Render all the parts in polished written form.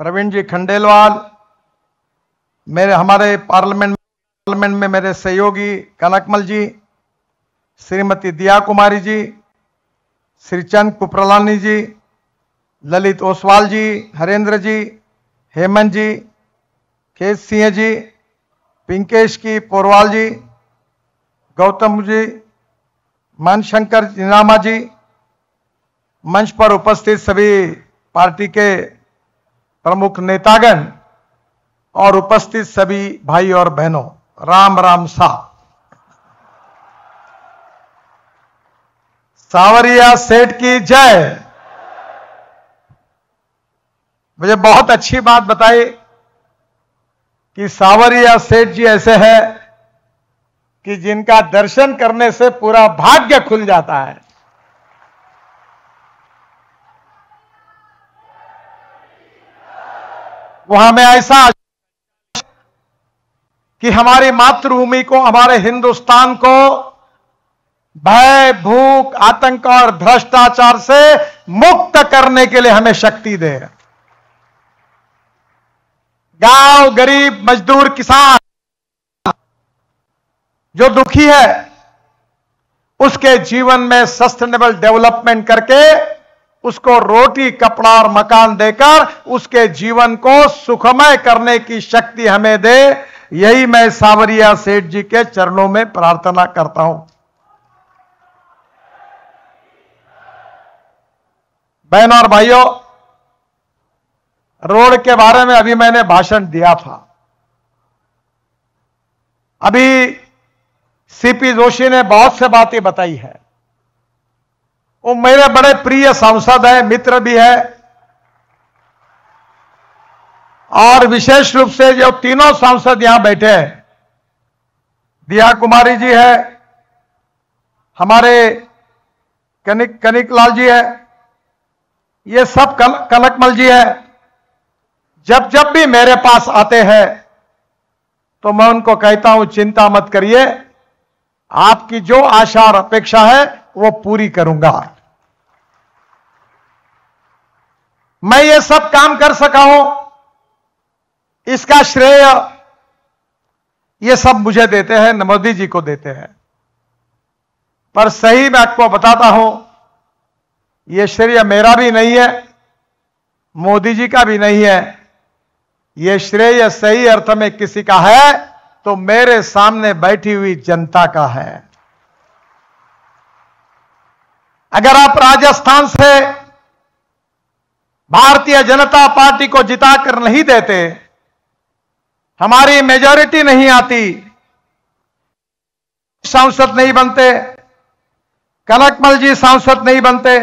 प्रवीण जी खंडेलवाल, हमारे पार्लियामेंट में मेरे सहयोगी कनकमल जी, श्रीमती दिया कुमारी जी, श्री चंद कुप्रलानी जी, ललित ओसवाल जी, हरेंद्र जी, हेमंत जी, केश सिंह जी, पिंकेश की पोरवाल जी, गौतम जी, मनशंकर जिनामा जी, मंच पर उपस्थित सभी पार्टी के प्रमुख नेतागण और उपस्थित सभी भाई और बहनों, राम राम सा। सावरिया सेठ की जय। मुझे बहुत अच्छी बात बताई कि सावरिया सेठ जी ऐसे हैं कि जिनका दर्शन करने से पूरा भाग्य खुल जाता है। वो हमें ऐसा कि हमारी मातृभूमि को, हमारे हिंदुस्तान को भय, भूख, आतंक और भ्रष्टाचार से मुक्त करने के लिए हमें शक्ति दे। गांव, गरीब, मजदूर, किसान जो दुखी है, उसके जीवन में सस्टेनेबल डेवलपमेंट करके उसको रोटी, कपड़ा और मकान देकर उसके जीवन को सुखमय करने की शक्ति हमें दे। यही मैं सावरिया सेठ जी के चरणों में प्रार्थना करता हूं। बहनों और भाइयों, रोड के बारे में अभी मैंने भाषण दिया था। अभी सीपी जोशी ने बहुत से बातें बताई है। वो मेरे बड़े प्रिय सांसद हैं, मित्र भी है, और विशेष रूप से जो तीनों सांसद यहां बैठे हैं, दिया कुमारी जी है, हमारे कनिकलाल जी है, ये सब कनकमल जी है। जब जब भी मेरे पास आते हैं तो मैं उनको कहता हूं, चिंता मत करिए, आपकी जो आशा और अपेक्षा है वो पूरी करूंगा। मैं ये सब काम कर सका हूं, इसका श्रेय ये सब मुझे देते हैं, मोदी जी को देते हैं। पर सही मैं आपको बताता हूं, ये श्रेय मेरा भी नहीं है, मोदी जी का भी नहीं है। ये श्रेय सही अर्थ में किसी का है तो मेरे सामने बैठी हुई जनता का है। अगर आप राजस्थान से भारतीय जनता पार्टी को जिताकर नहीं देते, हमारी मेजॉरिटी नहीं आती, सांसद नहीं बनते, कनकमल जी सांसद नहीं बनते,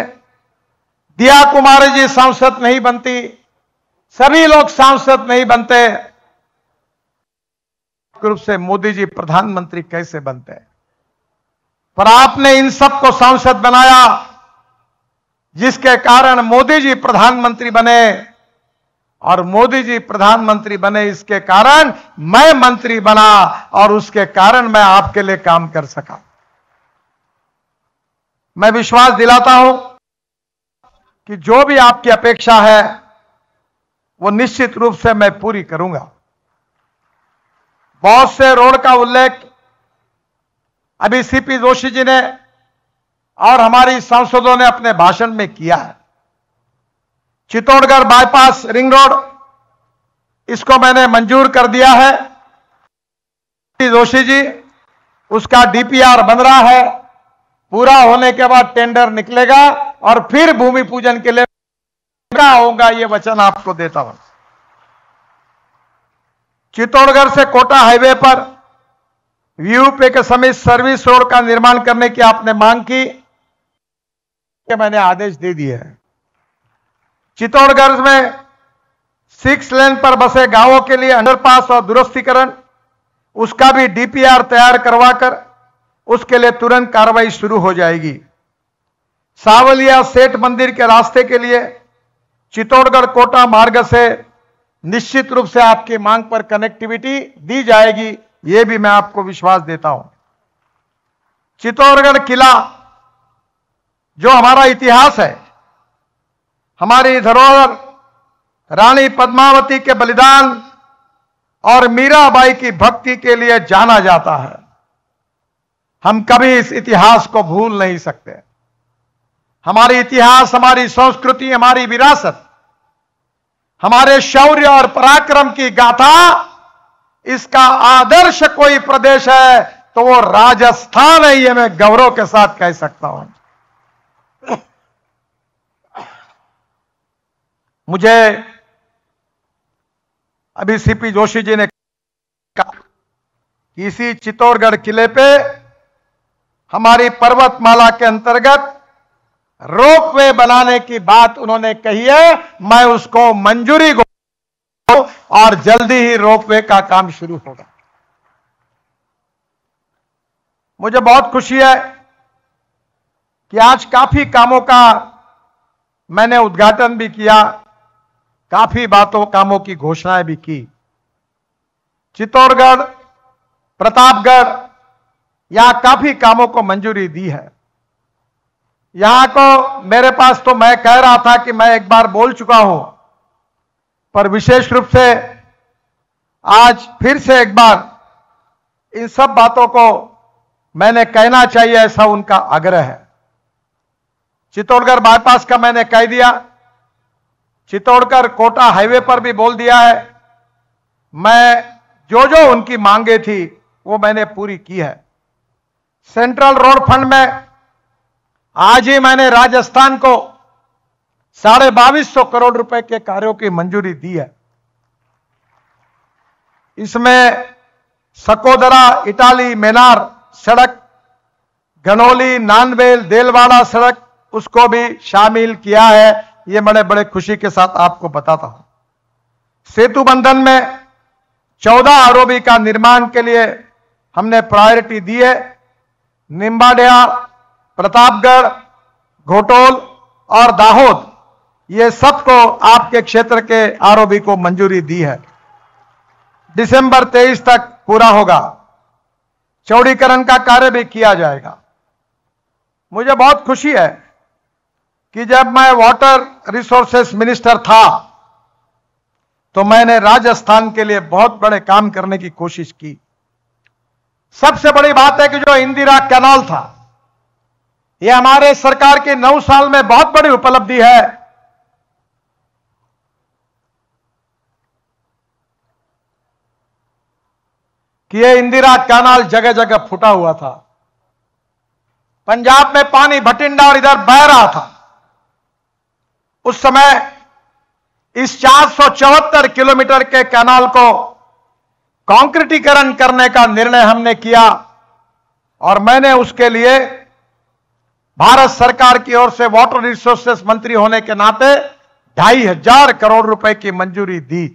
दिया कुमारी जी सांसद नहीं बनती, सभी लोग सांसद नहीं बनते, रूप से मोदी जी प्रधानमंत्री कैसे बनते हैं? पर आपने इन सबको सांसद बनाया, जिसके कारण मोदी जी प्रधानमंत्री बने, और मोदी जी प्रधानमंत्री बने इसके कारण मैं मंत्री बना, और उसके कारण मैं आपके लिए काम कर सका। मैं विश्वास दिलाता हूं कि जो भी आपकी अपेक्षा है वो निश्चित रूप से मैं पूरी करूंगा। बहुत से रोड का उल्लेख अभी सीपी जोशी जी ने और हमारी सांसदों ने अपने भाषण में किया है। चित्तौड़गढ़ बाईपास रिंग रोड, इसको मैंने मंजूर कर दिया है। जोशी जी, उसका डीपीआर बन रहा है, पूरा होने के बाद टेंडर निकलेगा और फिर भूमि पूजन के लिए होगा, ये वचन आपको देता हूं। चित्तौड़गढ़ से कोटा हाईवे पर वीयूपी के समीप सर्विस रोड का निर्माण करने की आपने मांग की, कि मैंने आदेश दे दिए हैं। चित्तौड़गढ़ में 6 लेन पर बसे गांवों के लिए अंडरपास और दुरुस्तीकरण, उसका भी डीपीआर तैयार करवाकर उसके लिए तुरंत कार्रवाई शुरू हो जाएगी। सावलिया सेठ मंदिर के रास्ते के लिए चित्तौड़गढ़ कोटा मार्ग से निश्चित रूप से आपकी मांग पर कनेक्टिविटी दी जाएगी, यह भी मैं आपको विश्वास देता हूं। चित्तौड़गढ़ किला जो हमारा इतिहास है, हमारी धरोहर रानी पद्मावती के बलिदान और मीराबाई की भक्ति के लिए जाना जाता है। हम कभी इस इतिहास को भूल नहीं सकते। हमारी इतिहास, हमारी संस्कृति, हमारी विरासत, हमारे शौर्य और पराक्रम की गाथा, इसका आदर्श कोई प्रदेश है तो वो राजस्थान है। ये मैं गौरव के साथ कह सकता हूं। मुझे अभी सीपी जोशी जी ने कहा कि इसी चित्तौड़गढ़ किले पे हमारी पर्वतमाला के अंतर्गत रोपवे बनाने की बात उन्होंने कही है। मैं उसको मंजूरी को और जल्दी ही रोपवे का काम शुरू होगा। मुझे बहुत खुशी है कि आज काफी कामों का मैंने उद्घाटन भी किया, काफी कामों की घोषणाएं भी की। चित्तौड़गढ़, प्रतापगढ़, यहां काफी कामों को मंजूरी दी है। यहां को मेरे पास तो मैं कह रहा था कि मैं एक बार बोल चुका हूं, पर विशेष रूप से आज फिर से एक बार इन सब बातों को मैंने कहना चाहिए, ऐसा उनका आग्रह है। चित्तौड़गढ़ बाईपास का मैंने कह दिया, चित्तौड़गढ़ कोटा हाईवे पर भी बोल दिया है। मैं जो उनकी मांगे थी वो मैंने पूरी की है। सेंट्रल रोड फंड में आज ही मैंने राजस्थान को 2250 करोड़ रुपए के कार्यों की मंजूरी दी है। इसमें सकोदरा इटाली मेनार सड़क, घनौली नानबेल देलवाड़ा सड़क, उसको भी शामिल किया है। ये बड़े बड़े खुशी के साथ आपको बताता हूं। सेतु बंधन में 14 आरओबी का निर्माण के लिए हमने प्रायोरिटी दी है। निम्बाडेहा, प्रतापगढ़, घोटोल और दाहोद, ये सबको आपके क्षेत्र के आरओबी को मंजूरी दी है। दिसंबर 23 तक पूरा होगा। चौड़ीकरण का कार्य भी किया जाएगा। मुझे बहुत खुशी है कि जब मैं वाटर रिसोर्सेस मिनिस्टर था तो मैंने राजस्थान के लिए बहुत बड़े काम करने की कोशिश की। सबसे बड़ी बात है कि जो इंदिरा कैनाल था, यह हमारे सरकार के 9 साल में बहुत बड़ी उपलब्धि है। कि यह इंदिरा कैनाल जगह जगह फूटा हुआ था। पंजाब में पानी भटिंडा और इधर बह रहा था। उस समय इस 474 किलोमीटर के कैनाल को कंक्रीटीकरण करने का निर्णय हमने किया और मैंने उसके लिए भारत सरकार की ओर से वाटर रिसोर्सेस मंत्री होने के नाते 2500 करोड़ रुपए की मंजूरी दी।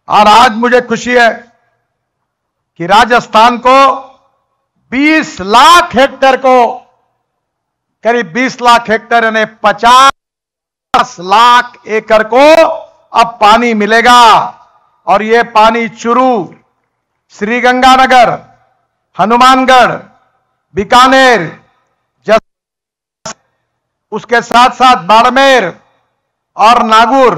और आज मुझे खुशी है कि राजस्थान को 20 लाख हेक्टेयर को, करीब 20 लाख हेक्टेयर यानी 50 लाख एकड़ को अब पानी मिलेगा। और यह पानी चुरू, श्रीगंगानगर, हनुमानगढ़, बीकानेर, उसके साथ साथ बाड़मेर और नागौर,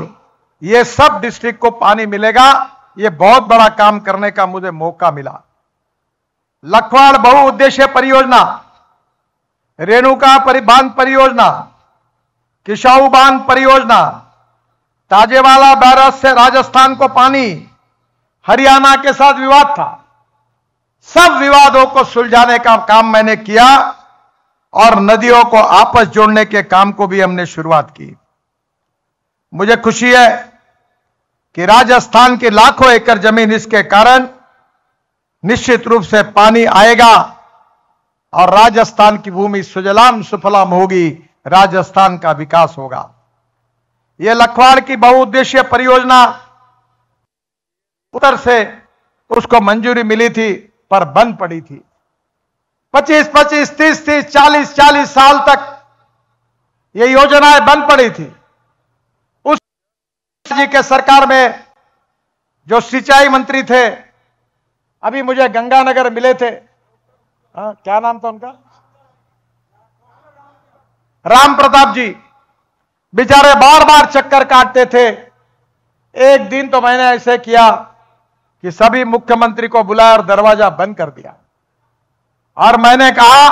ये सब डिस्ट्रिक्ट को पानी मिलेगा। ये बहुत बड़ा काम करने का मुझे मौका मिला। लखवाड़ बहुउद्देश्य परियोजना, रेणुका बांध परियोजना, किशाऊ बांध परियोजना, ताजेवाला बैराज से राजस्थान को पानी, हरियाणा के साथ विवाद था, सब विवादों को सुलझाने का काम मैंने किया और नदियों को आपस जोड़ने के काम को भी हमने शुरुआत की। मुझे खुशी है कि राजस्थान की लाखों एकड़ जमीन इसके कारण निश्चित रूप से पानी आएगा और राजस्थान की भूमि सुजलाम सुफलाम होगी, राजस्थान का विकास होगा। यह लखवाड़ की बहुउद्देश्य परियोजना उत्तर से उसको मंजूरी मिली थी पर बंद पड़ी थी। 25-25, 30-30, 40-40 साल तक ये योजनाएं बंद पड़ी थी। उस जी के सरकार में जो सिंचाई मंत्री थे, अभी मुझे गंगानगर मिले थे, क्या नाम था उनका, राम प्रताप जी, बेचारे बार बार चक्कर काटते थे एक दिन तो मैंने ऐसे किया कि सभी मुख्यमंत्री को बुलाया और दरवाजा बंद कर दिया और मैंने कहा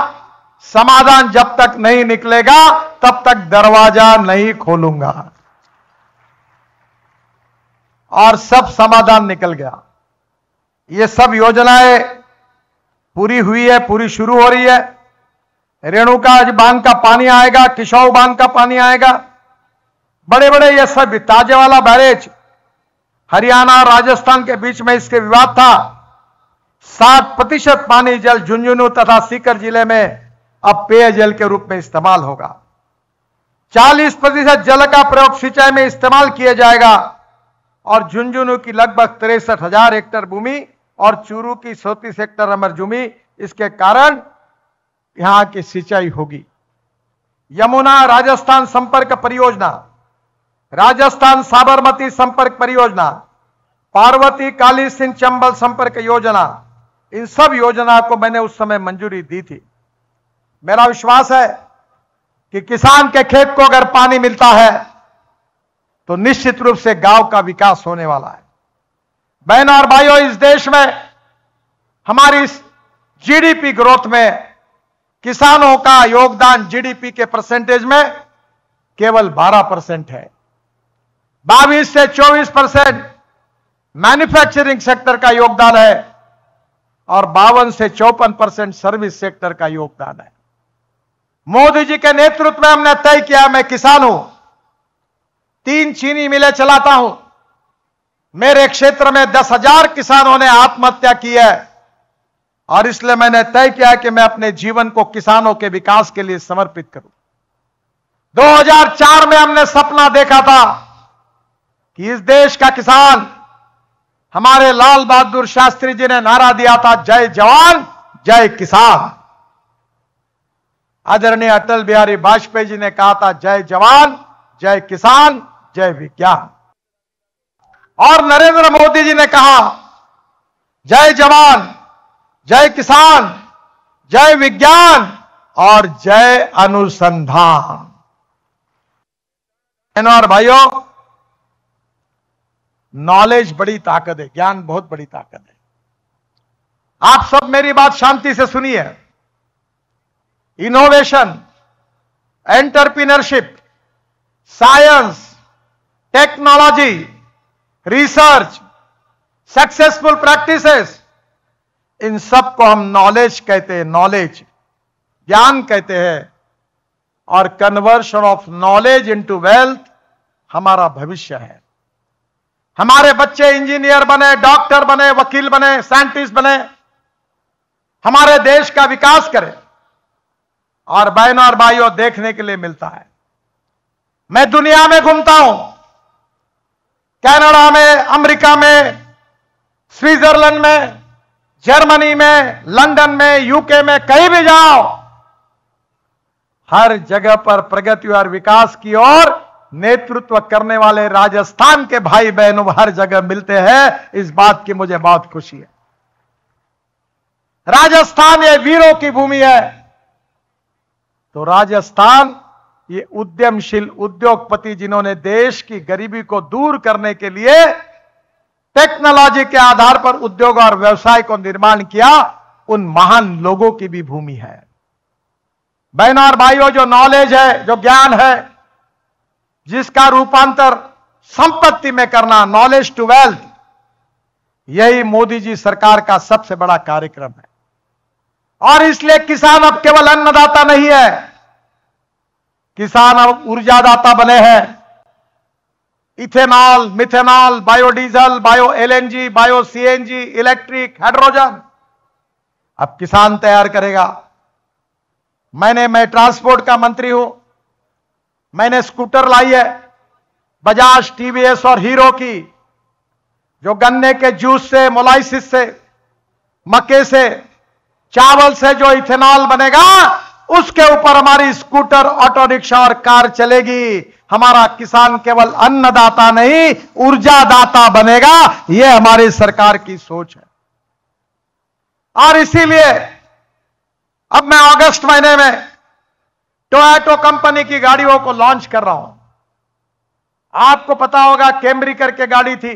समाधान जब तक नहीं निकलेगा तब तक दरवाजा नहीं खोलूंगा। और सब समाधान निकल गया। ये सब योजनाएं पूरी हुई है, पूरी शुरू हो रही है। रेणुका बांध का पानी आएगा, किशोर बांध का पानी आएगा, बड़े बड़े ये सब, ताजेवाला बैरेज हरियाणा और राजस्थान के बीच में इसके विवाद था। 60% पानी जल झुंझुनू तथा सीकर जिले में अब पेयजल के रूप में इस्तेमाल होगा। 40% जल का प्रयोग सिंचाई में इस्तेमाल किया जाएगा और झुंझुनू की लगभग 63,000 हेक्टेयर भूमि और चूरू की 37 हेक्टेयर अमर भूमि, इसके कारण यहां की सिंचाई होगी। यमुना राजस्थान संपर्क परियोजना, राजस्थान साबरमती संपर्क परियोजना, पार्वती काली सिंध चंबल संपर्क योजना, इन सब योजना को मैंने उस समय मंजूरी दी थी। मेरा विश्वास है कि किसान के खेत को अगर पानी मिलता है तो निश्चित रूप से गांव का विकास होने वाला है। बहनों और भाइयों, इस देश में हमारी जीडीपी ग्रोथ में किसानों का योगदान जीडीपी के परसेंटेज में केवल 12% है। 22 से 24% मैन्युफैक्चरिंग सेक्टर का योगदान है और 52 से 54% सर्विस सेक्टर का योगदान है। मोदी जी के नेतृत्व में हमने तय किया, मैं किसान हूं, 3 चीनी मिलें चलाता हूं, मेरे क्षेत्र में 10,000 किसानों ने आत्महत्या की है और इसलिए मैंने तय किया कि मैं अपने जीवन को किसानों के विकास के लिए समर्पित करूं। 2004 में हमने सपना देखा था कि इस देश का किसान, हमारे लाल बहादुर शास्त्री जी ने नारा दिया था, जय जवान जय किसान। आदरणीय अटल बिहारी वाजपेयी जी ने कहा था, जय जवान जय किसान जय विज्ञान। और नरेंद्र मोदी जी ने कहा, जय जवान जय किसान जय विज्ञान और जय अनुसंधान। बहनों और भाइयों, नॉलेज बड़ी ताकत है, ज्ञान बहुत बड़ी ताकत है। आप सब मेरी बात शांति से सुनिए। Innovation, entrepreneurship, science, technology, research, successful practices, इन सब को हम नॉलेज कहते हैं, नॉलेज ज्ञान कहते हैं। और conversion of knowledge into wealth हमारा भविष्य है। हमारे बच्चे इंजीनियर बने, डॉक्टर बने, वकील बने, साइंटिस्ट बने, हमारे देश का विकास करें। और बहनों और भाइयों, देखने के लिए मिलता है। मैं दुनिया में घूमता हूं, कनाडा में, अमेरिका में, स्विट्जरलैंड में, जर्मनी में, लंदन में, यूके में, कहीं भी जाओ, हर जगह पर प्रगति और विकास की ओर नेतृत्व करने वाले राजस्थान के भाई बहनों हर जगह मिलते हैं। इस बात की मुझे बहुत खुशी है। राजस्थान ये वीरों की भूमि है, तो राजस्थान ये उद्यमशील उद्योगपति, जिन्होंने देश की गरीबी को दूर करने के लिए टेक्नोलॉजी के आधार पर उद्योग और व्यवसाय को निर्माण किया, उन महान लोगों की भी भूमि है। बहनों और भाइयों, जो नॉलेज है, जो ज्ञान है, जिसका रूपांतर संपत्ति में करना, नॉलेज टू वेल्थ, यही मोदी जी सरकार का सबसे बड़ा कार्यक्रम है। और इसलिए किसान अब केवल अन्नदाता नहीं है, किसान अब ऊर्जादाता बने हैं। Ethanol, methanol, biodiesel, bio LNG, bio CNG, electric, hydrogen अब किसान तैयार करेगा। मैं ट्रांसपोर्ट का मंत्री हूं, मैंने स्कूटर लाई है, बजाज, टीवीएस और हीरो की, जो गन्ने के जूस से, मोलाइसिस से, मक्के से, चावल से जो इथेनॉल बनेगा, उसके ऊपर हमारी स्कूटर, ऑटो रिक्शा और कार चलेगी। हमारा किसान केवल अन्नदाता नहीं, ऊर्जादाता बनेगा। यह हमारी सरकार की सोच है। और इसीलिए अब मैं अगस्त महीने में टोयोटा कंपनी की गाड़ियों को लॉन्च कर रहा हूं। आपको पता होगा कैमरी करके गाड़ी थी,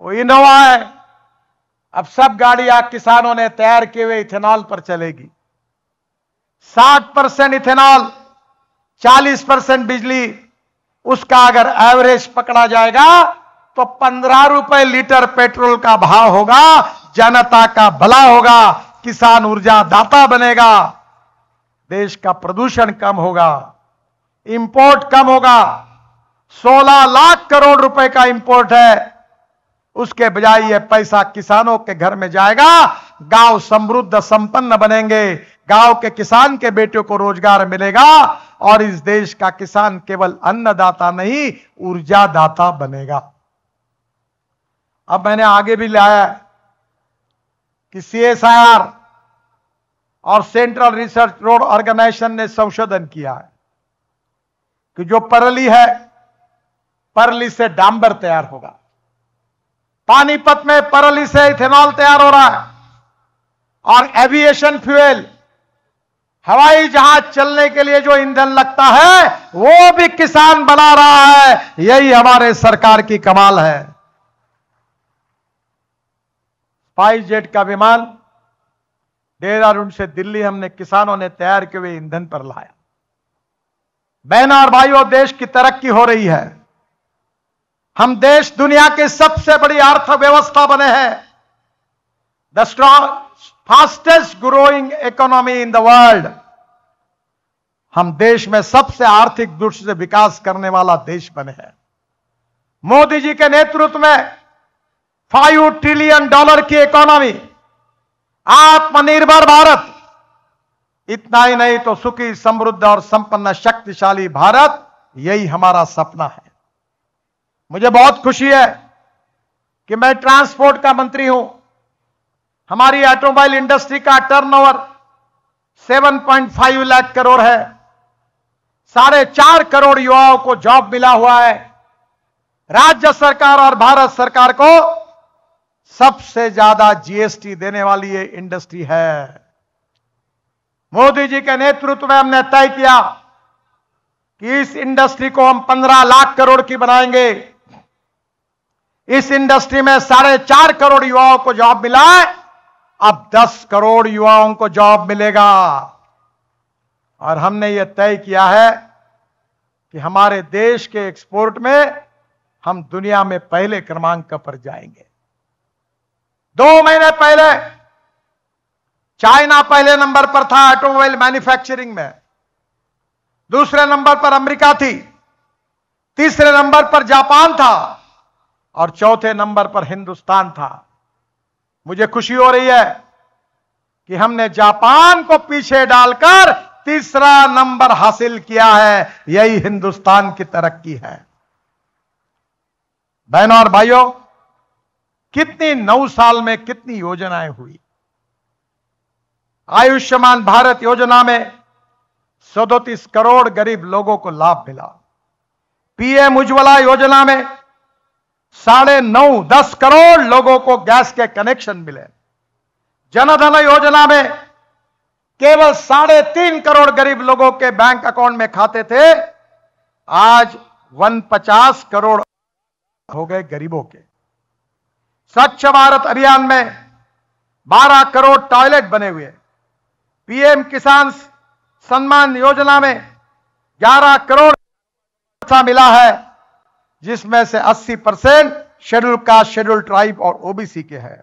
वो इनोवा है। अब सब गाड़ियां किसानों ने तैयार किए हुए इथेनॉल पर चलेगी। 60% इथेनॉल, 40% बिजली, उसका अगर एवरेज पकड़ा जाएगा तो 15 रुपए लीटर पेट्रोल का भाव होगा। जनता का भला होगा, किसान ऊर्जा दाता बनेगा, देश का प्रदूषण कम होगा, इंपोर्ट कम होगा। 16 लाख करोड़ रुपए का इंपोर्ट है, उसके बजाय यह पैसा किसानों के घर में जाएगा। गांव समृद्ध संपन्न बनेंगे, गांव के किसान के बेटों को रोजगार मिलेगा और इस देश का किसान केवल अन्नदाता नहीं, ऊर्जादाता बनेगा। अब मैंने आगे भी लाया कि CSIR और सेंट्रल रिसर्च रोड ऑर्गेनाइजेशन ने संशोधन किया है कि जो परली है, परली से डांबर तैयार होगा। पानीपत में परली से इथेनॉल तैयार हो रहा है और एविएशन फ्यूल, हवाई जहाज चलने के लिए जो ईंधन लगता है वो भी किसान बना रहा है। यही हमारे सरकार की कमाल है। स्पाइस जेट का विमान देहरादून से दिल्ली हमने किसानों ने तैयार किए हुए ईंधन पर लाया। बहनों और भाइयों, देश की तरक्की हो रही है। हम देश दुनिया की सबसे बड़ी अर्थव्यवस्था बने हैं। The fastest growing economy in the world. हम देश में सबसे आर्थिक दृष्टि से विकास करने वाला देश बने हैं। मोदी जी के नेतृत्व में $5 ट्रिलियन की इकोनॉमी, आत्मनिर्भर भारत, इतना ही नहीं तो सुखी, समृद्ध और संपन्न शक्तिशाली भारत, यही हमारा सपना है। मुझे बहुत खुशी है कि मैं ट्रांसपोर्ट का मंत्री हूं। हमारी ऑटोमोबाइल इंडस्ट्री का टर्नओवर 7.5 लाख करोड़ है। 4.5 करोड़ युवाओं को जॉब मिला हुआ है। राज्य सरकार और भारत सरकार को सबसे ज्यादा GST देने वाली ये इंडस्ट्री है। मोदी जी के नेतृत्व में हमने तय किया कि इस इंडस्ट्री को हम 15 लाख करोड़ की बनाएंगे। इस इंडस्ट्री में 4.5 करोड़ युवाओं को जॉब मिला है, अब 10 करोड़ युवाओं को जॉब मिलेगा। और हमने यह तय किया है कि हमारे देश के एक्सपोर्ट में हम दुनिया में पहले क्रमांक पर जाएंगे। 2 महीने पहले चाइना पहले नंबर पर था ऑटोमोबाइल मैन्युफैक्चरिंग में, दूसरे नंबर पर अमेरिका थी, तीसरे नंबर पर जापान था और चौथे नंबर पर हिंदुस्तान था। मुझे खुशी हो रही है कि हमने जापान को पीछे डालकर तीसरा नंबर हासिल किया है। यही हिंदुस्तान की तरक्की है। बहनों और भाइयों, कितनी 9 साल में कितनी योजनाएं हुई। आयुष्मान भारत योजना में 37 करोड़ गरीब लोगों को लाभ मिला। PM उज्ज्वला योजना में 9.5-10 करोड़ लोगों को गैस के कनेक्शन मिले। जनधन योजना में केवल 3.5 करोड़ गरीब लोगों के बैंक अकाउंट में खाते थे, आज 150 करोड़ हो गए गरीबों के। स्वच्छ भारत अभियान में 12 करोड़ टॉयलेट बने हुए। PM किसान सम्मान योजना में 11 करोड़ पैसा मिला है, जिसमें से 80% शेड्यूल कास्ट, शेड्यूल ट्राइब और OBC के हैं।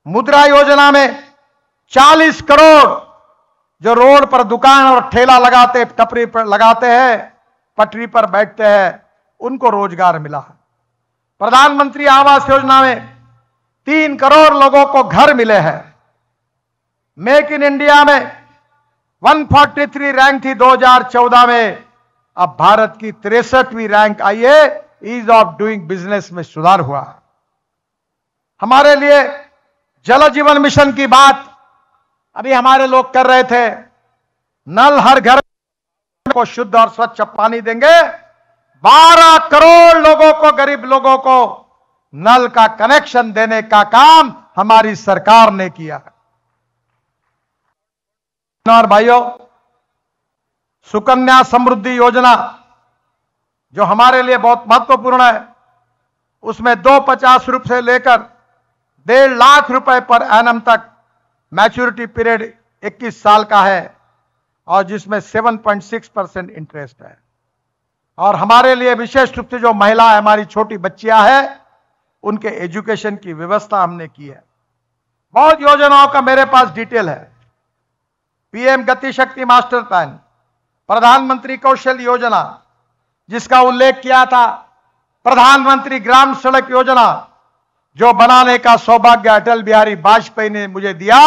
मुद्रा योजना में 40 करोड़ जो रोड पर दुकान और ठेला लगाते, टपरी पर लगाते हैं, पटरी पर बैठते हैं, उनको रोजगार मिला है। प्रधानमंत्री आवास योजना में 3 करोड़ लोगों को घर मिले हैं। मेक इन इंडिया में 143 रैंक थी 2014 में, अब भारत की 63वीं रैंक आई है। ईज ऑफ डूइंग बिजनेस में सुधार हुआ। हमारे लिए जल जीवन मिशन की बात अभी हमारे लोग कर रहे थे। नल हर घर को शुद्ध और स्वच्छ पानी देंगे। 12 करोड़ लोगों को, गरीब लोगों को नल का कनेक्शन देने का काम हमारी सरकार ने किया है। और भाइयों, सुकन्या समृद्धि योजना जो हमारे लिए बहुत महत्वपूर्ण है, उसमें 250 रुपए से लेकर 1.5 लाख रुपए पर एनम तक मैच्योरिटी पीरियड 21 साल का है और जिसमें 7.6% इंटरेस्ट है। और हमारे लिए विशेष रूप से जो महिला है, हमारी छोटी बच्चियां हैं, उनके एजुकेशन की व्यवस्था हमने की है। बहुत योजनाओं का मेरे पास डिटेल है। पीएम गति शक्ति मास्टर प्लान, प्रधानमंत्री कौशल योजना जिसका उल्लेख किया था, प्रधानमंत्री ग्राम सड़क योजना जो बनाने का सौभाग्य अटल बिहारी वाजपेयी ने मुझे दिया।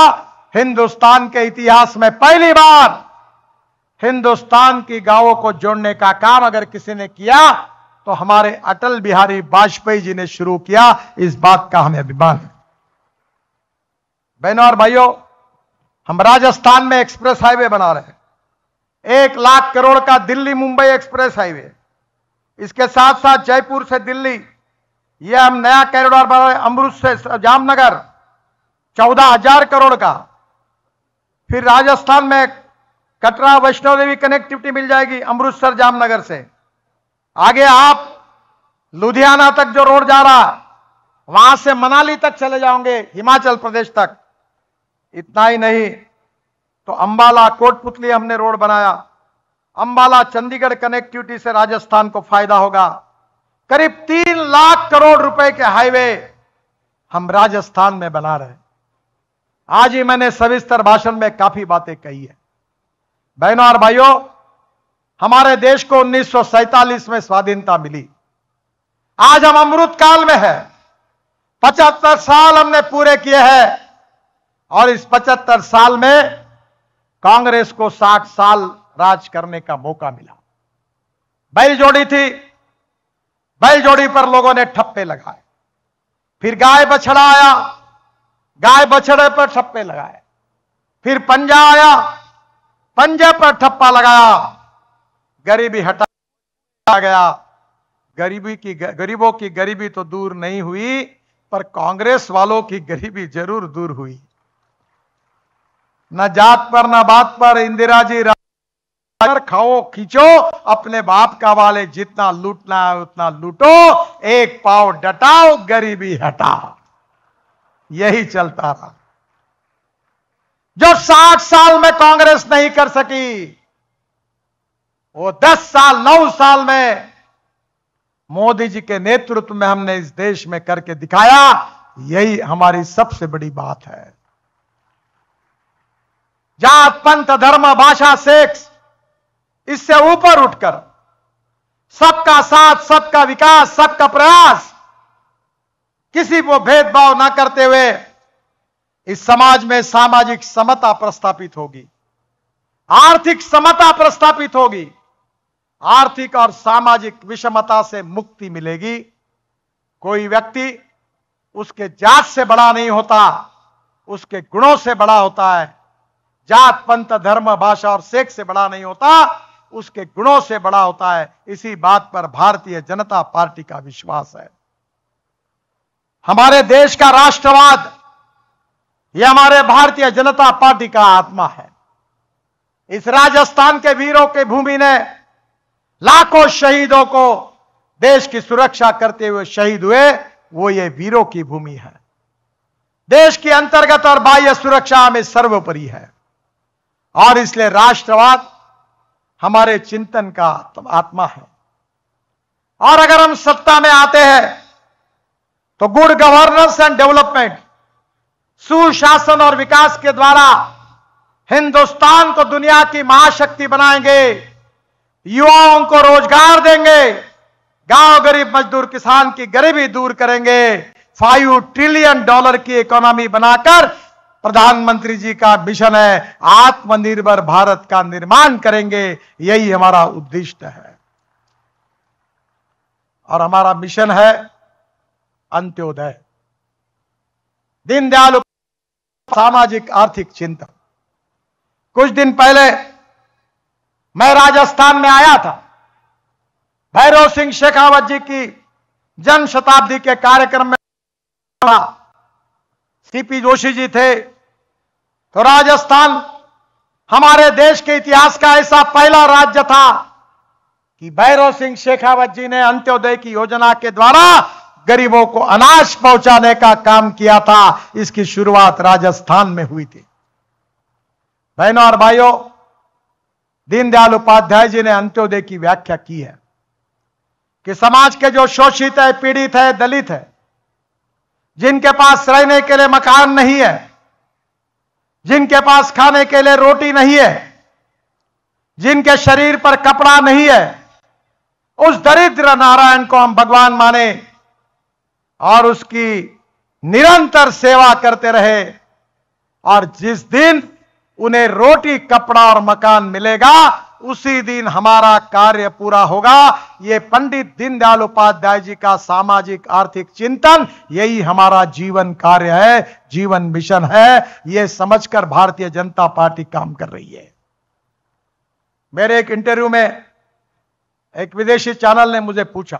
हिंदुस्तान के इतिहास में पहली बार हिंदुस्तान की गांवों को जोड़ने का काम अगर किसी ने किया तो हमारे अटल बिहारी वाजपेयी जी ने शुरू किया। इस बात का हमें अभिमान है। बहनों और भाइयों, हम राजस्थान में एक्सप्रेस हाईवे बना रहे हैं, 1 लाख करोड़ का दिल्ली मुंबई एक्सप्रेस हाईवे। इसके साथ साथ जयपुर से दिल्ली यह हम नया कॉरिडोर बना रहे हैं, अमृत से जामनगर 14,000 करोड़ का। फिर राजस्थान में कटरा वैष्णो देवी कनेक्टिविटी मिल जाएगी अमृतसर जामनगर से। आगे आप लुधियाना तक जो रोड जा रहा, वहां से मनाली तक चले जाओगे, हिमाचल प्रदेश तक। इतना ही नहीं तो अंबाला कोटपुतली हमने रोड बनाया। अंबाला चंडीगढ़ कनेक्टिविटी से राजस्थान को फायदा होगा। करीब 3 लाख करोड़ रुपए के हाईवे हम राजस्थान में बना रहे हैं। आज ही मैंने सविस्तर भाषण में काफी बातें कही है। बहनों और भाइयों, हमारे देश को 1947 में स्वाधीनता मिली। आज हम अमृत काल में है। 75 साल हमने पूरे किए हैं और इस 75 साल में कांग्रेस को 60 साल राज करने का मौका मिला। बैलजोड़ी थी, बैलजोड़ी पर लोगों ने ठप्पे लगाए। फिर गाय बछड़ा आया, गाय बछड़े पर ठप्पे लगाए। फिर पंजा आया, पंजे पर ठप्पा लगाया। गरीबी हटा गया। गरीबों की गरीबी तो दूर नहीं हुई, पर कांग्रेस वालों की गरीबी जरूर दूर हुई। न जात पर न बात पर इंदिरा जी खाओ खींचो, अपने बाप का वाले, जितना लूटना है उतना लूटो, एक पाव डटाओ, गरीबी हटाओ। यही चलता रहा। जो 60 साल में कांग्रेस नहीं कर सकी, वो 10 साल 9 साल में मोदी जी के नेतृत्व में हमने इस देश में करके दिखाया। यही हमारी सबसे बड़ी बात है। जात पंथ धर्म भाषा सेक्स इससे ऊपर उठकर सबका साथ, सबका विकास, सबका प्रयास, किसी को भेदभाव न करते हुए इस समाज में सामाजिक समता प्रस्थापित होगी, आर्थिक समता प्रस्थापित होगी, आर्थिक और सामाजिक विषमता से मुक्ति मिलेगी। कोई व्यक्ति उसके जात से बड़ा नहीं होता, उसके गुणों से बड़ा होता है। जात पंथ धर्म भाषा और सेक्स से बड़ा नहीं होता, उसके गुणों से बड़ा होता है। इसी बात पर भारतीय जनता पार्टी का विश्वास है। हमारे देश का राष्ट्रवाद यह हमारे भारतीय जनता पार्टी का आत्मा है। इस राजस्थान के वीरों की भूमि ने लाखों शहीदों को देश की सुरक्षा करते हुए शहीद हुए, वो ये वीरों की भूमि है। देश की अंतर्गत और बाह्य सुरक्षा में सर्वोपरि है और इसलिए राष्ट्रवाद हमारे चिंतन का आत्मा है। और अगर हम सत्ता में आते हैं तो गुड गवर्नेंस एंड डेवलपमेंट, सुशासन और विकास के द्वारा हिंदुस्तान को दुनिया की महाशक्ति बनाएंगे, युवाओं को रोजगार देंगे, गांव गरीब मजदूर किसान की गरीबी दूर करेंगे, $5 ट्रिलियन की इकोनॉमी बनाकर प्रधानमंत्री जी का मिशन है, आत्मनिर्भर भारत का निर्माण करेंगे। यही हमारा उद्देश्य है और हमारा मिशन है अंत्योदय, दीनदयाल सामाजिक आर्थिक चिंतन। कुछ दिन पहले मैं राजस्थान में आया था। भैरव सिंह शेखावत जी की जन्म शताब्दी के कार्यक्रम में सीपी जोशी जी थे। तो राजस्थान हमारे देश के इतिहास का ऐसा पहला राज्य था कि भैरव सिंह शेखावत जी ने अंत्योदय की योजना के द्वारा गरीबों को अनाज पहुंचाने का काम किया था। इसकी शुरुआत राजस्थान में हुई थी। बहनों और भाइयों, दीनदयाल उपाध्याय जी ने अंत्योदय की व्याख्या की है कि समाज के जो शोषित है, पीड़ित है, दलित है, जिनके पास रहने के लिए मकान नहीं है, जिनके पास खाने के लिए रोटी नहीं है, जिनके शरीर पर कपड़ा नहीं है, उस दरिद्र नारायण को हम भगवान माने और उसकी निरंतर सेवा करते रहे। और जिस दिन उन्हें रोटी, कपड़ा और मकान मिलेगा, उसी दिन हमारा कार्य पूरा होगा। ये पंडित दीनदयाल उपाध्याय जी का सामाजिक आर्थिक चिंतन, यही हमारा जीवन कार्य है, जीवन मिशन है। ये समझकर भारतीय जनता पार्टी काम कर रही है। मेरे एक इंटरव्यू में एक विदेशी चैनल ने मुझे पूछा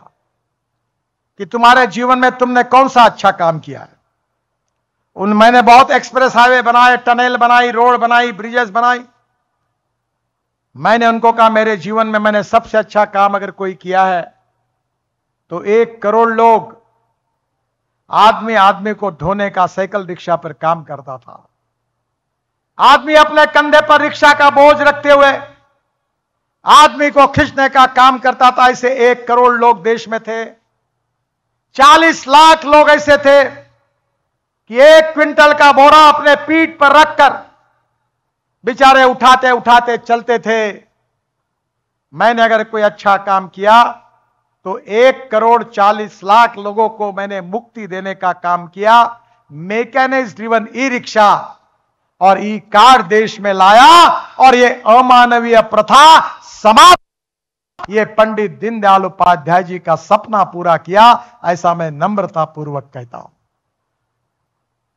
कि तुम्हारे जीवन में तुमने कौन सा अच्छा काम किया है। मैंने बहुत एक्सप्रेस हाईवे बनाए, टनल बनाई, रोड बनाई, ब्रिजेस बनाई। मैंने उनको कहा मेरे जीवन में मैंने सबसे अच्छा काम अगर कोई किया है तो 1 करोड़ लोग आदमी आदमी को ढोने का साइकिल रिक्शा पर काम करता था। आदमी अपने कंधे पर रिक्शा का बोझ रखते हुए आदमी को खींचने का काम करता था। ऐसे 1 करोड़ लोग देश में थे। 40 लाख लोग ऐसे थे कि 1 क्विंटल का बोरा अपने पीठ पर रखकर बेचारे उठाते उठाते चलते थे। मैंने अगर कोई अच्छा काम किया तो 1 करोड़ 40 लाख लोगों को मैंने मुक्ति देने का काम किया। मैकेनिक्स ड्रिवन ई रिक्शा और ई कार देश में लाया और ये अमानवीय प्रथा समाप्त। ये पंडित दीनदयाल उपाध्याय जी का सपना पूरा किया, ऐसा मैं नम्रता पूर्वक कहता हूं।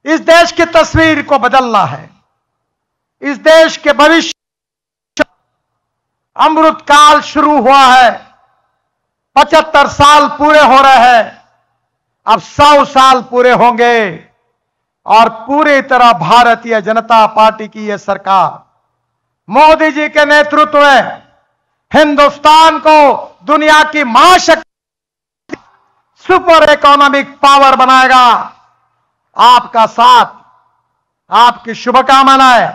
इस देश की तस्वीर को बदलना है। इस देश के भविष्य, अमृत काल शुरू हुआ है। 75 साल पूरे हो रहे हैं, अब 100 साल पूरे होंगे और पूरी तरह भारतीय जनता पार्टी की यह सरकार मोदी जी के नेतृत्व में हिंदुस्तान को दुनिया की महाशक्ति, सुपर इकोनॉमिक पावर बनाएगा। आपका साथ, आपकी शुभकामनाएं,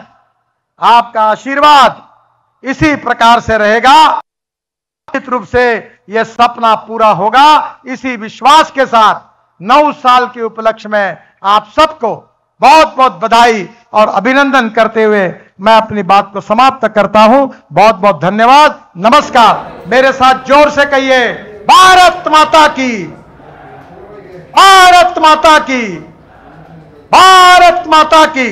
आपका आशीर्वाद इसी प्रकार से रहेगा। निश्चित रूप से यह सपना पूरा होगा। इसी विश्वास के साथ 9 साल के उपलक्ष्य में आप सबको बहुत बहुत बधाई और अभिनंदन करते हुए मैं अपनी बात को समाप्त करता हूं। बहुत बहुत धन्यवाद। नमस्कार। मेरे साथ जोर से कहिए, भारत माता की, भारत माता की, भारत माता की।